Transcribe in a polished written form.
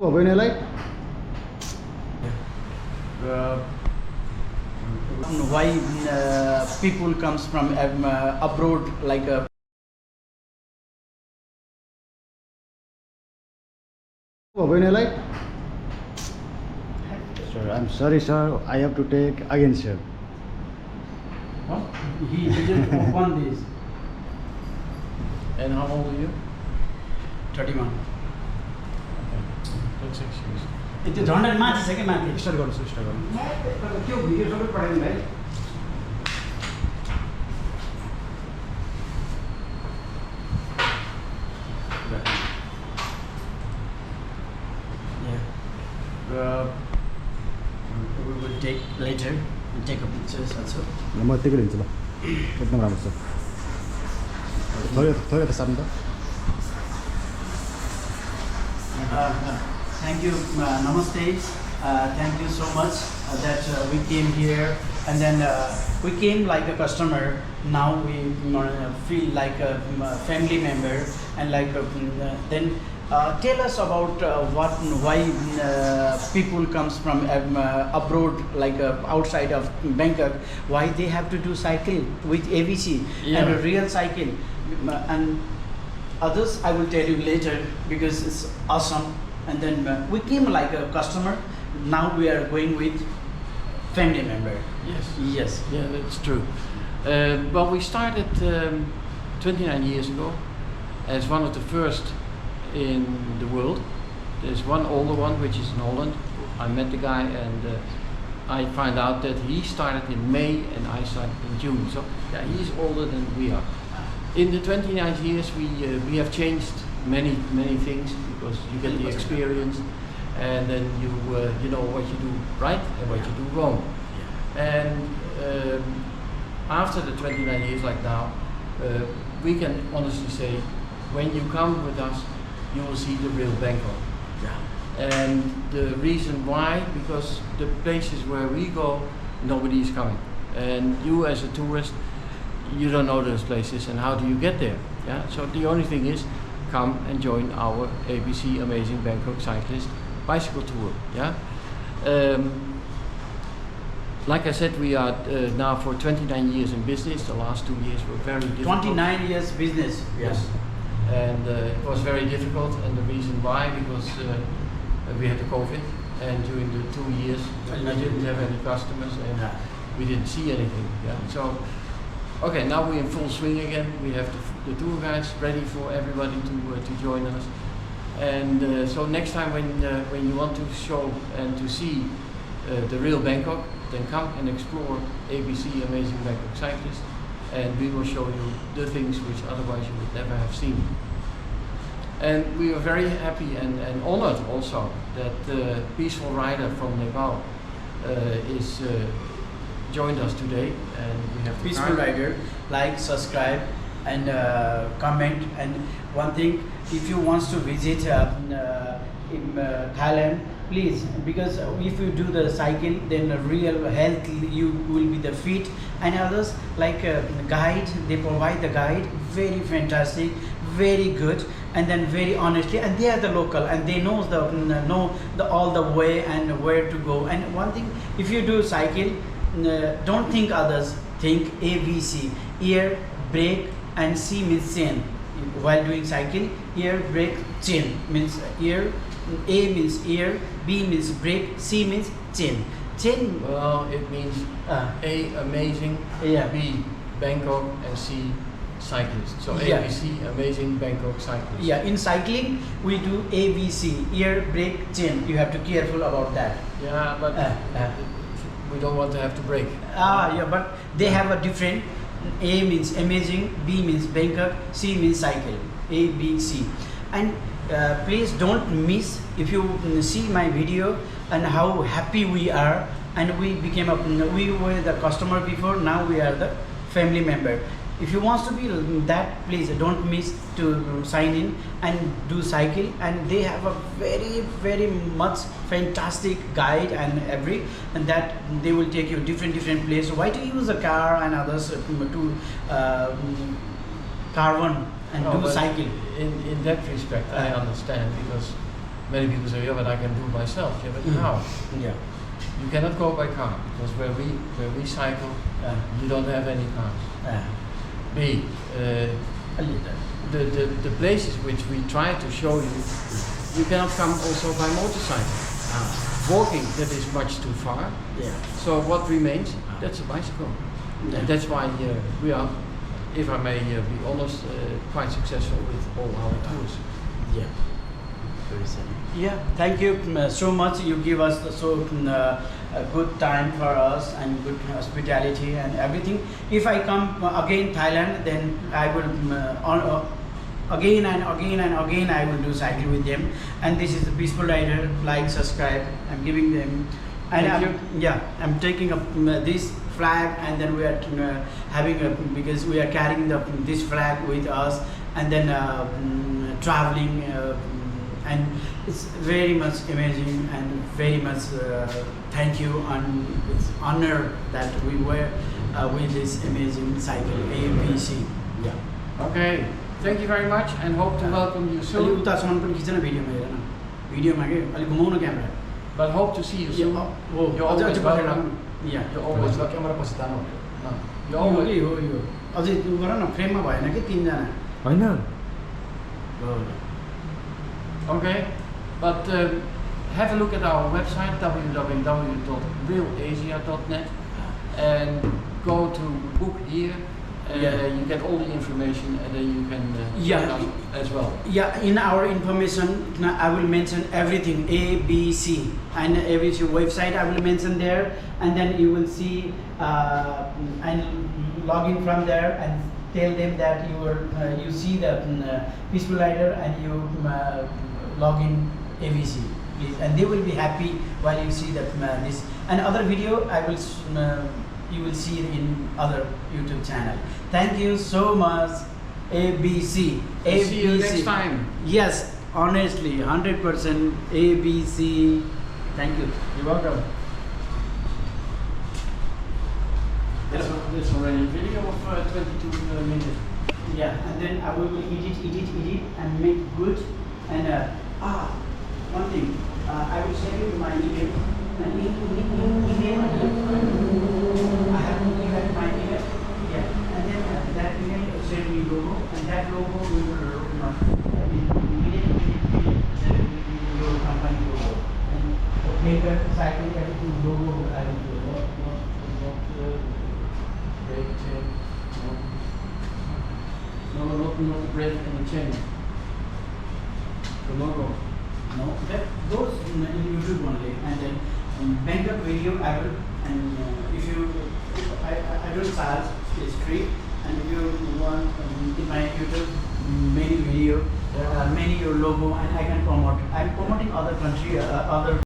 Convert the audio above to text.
Why people comes from abroad like Sir, I'm sorry, sir. I have to take again, sir. What? He didn't open this. And how old are you? 31. Don't say excuse. It's 100 matches again, man. Start गर्नु sir, start गर्नु. क्यों video सब पढ़ेंगे भाई? We will take later. We'll take a pictures also. म यतिकै लिन्छु ल. एकदम राम्रो छ. थोरै त सार्नु त. Thank you, namaste. Thank you so much that we came here, and then we came like a customer. Now we feel like a family member, and like then tell us about why people comes from abroad, like outside of Bangkok, why they have to do cycle with AVC and a real cycle, and others I will tell you later because it's awesome. And then we came like a customer. Now we are going with family member. Yes. Yes. Yeah, that's true. Well, we started 29 years ago as one of the first in the world. There's one older one which is in Holland. I met the guy and I find out that he started in May and I started in June. So yeah, he's older than we are. In the 29 years we have changed many things because you get the experience and then you know what you do right and what you do wrong. And after the 29 years like now, we can honestly say when you come with us you will see the real Bangkok. And the reason why, because the places where we go nobody is coming, and you as a tourist you don't know those places, and how do you get there? Yeah, so the only thing is come and join our ABC Amazing Bangkok Cyclist bicycle tour. Yeah, like I said, we are now for 29 years in business. The last 2 years were very difficult. 29 years business. Yes, and it was very difficult, and the reason why, because we had the COVID, and during the 2 years we didn't have any customers and we didn't see anything. Yeah, so okay, now we're in full swing again. We have the tour guides ready for everybody to join us, and so next time when you want to show and to see the real Bangkok, then come and explore ABC Amazing Bangkok Cyclist, and we will show you the things which otherwise you would never have seen. And we are very happy and honored also that Peaceful Rider from Nepal is joined us today, and we have Peaceful Rider, like, subscribe, and comment. And one thing, if you want to visit in Thailand, please, because if you do the cycle, then the real health you will be the fit. And others like guide, they provide the guide, very fantastic, very good, and then very honestly, and they are the local and they know the all the way and where to go. And one thing, if you do cycle, don't think others, think AVC, ear, brake, and C means chain. While doing cycle, ear, brake, chain means ear, A means ear, B means brake, C means chain. Chain. Well, it means A, amazing, Yeah. B, Bangkok, and C, cyclist. So Yeah. ABC, Amazing Bangkok Cyclist. Yeah, in cycling we do AVC, ear, brake, chain. You have to be careful about that. Yeah, but we don't want to have to brake. Yeah, but they have a different. A means amazing, B means Bangkok, C means cycle. A, B, C. And please don't miss, if you see my video and how happy we are, and we became we were the customer before, now we are the family member. If you want to be that, please don't miss to sign in and do cycle. And they have a very much fantastic guide and that they will take you different places. Why to use a car and others to caravan and do cycle? In that respect, I understand, because Many people say, yeah, but I can do it myself. Yeah, but Mm. how? Yeah. You cannot go by car because where we cycle, you don't have any cars. B, A little. the places which we try to show you, you cannot come also by motorcycle. Walking, that is much too far. Yeah. So what remains? That's a bicycle. Yeah. And that's why we are, if I may be honest, quite successful with all our tours. Yeah. Very sad. Yeah. Thank you so much. You give us a good time for us and good hospitality and everything. If I come again Thailand, then I will again and again and again I will do cycle with them. And this is the Peaceful Rider. Like, subscribe. I'm giving them. And Thank I'm taking up this flag, and then we are having because we are carrying this flag with us, and then traveling, and it's very much amazing and very much thank you, and it's honor that we were with this amazing cycle ABC. Yeah. Okay, thank you very much and hope to welcome you अलि soon. उतासम्म पनि खिच्न भिडियोमा हेर न भिडियोमा के अलि घुमाउन camera But hope to see you soon. हो You're अझै always अझै पछाडि welcome. या You're always welcome. क्यामेरा पछि तान्नु No, you're यो always कि हो यो अझै त्यो गर न फ्रेममा भएन कि तीनजना होइन हो okay. But have a look at our website www.realasia.net and go to book here. Yeah. You get all the information and then you can Yeah. join us as well. Yeah, in our information, I will mention everything ABC, and ABC website I will mention there, and then you will see and log in from there and tell them that you see the Peaceful Rider and you log in ABC, please, and they will be happy while you see the this and other video I will you will see it in other YouTube channel. Thank you so much. ABC. See you next time. Yes, honestly, 100% ABC. Thank you. You're welcome. There's already a video of 22 minutes. Yeah, and then I will edit, and make good. And one thing, I will send you my email. And email. I have my email. Yeah, and then that email send me logo, and that logo we will immediately send your company logo. And later, cycling everything logo I will do. Not brake chain. No, not the brake and the chain. The logo. No, that those in YouTube only, and then Bangkok video I will, and if you, I don't charge, it's free, and if you want in my YouTube many video, there are many your logo, and I can promote. I'm promoting other country, other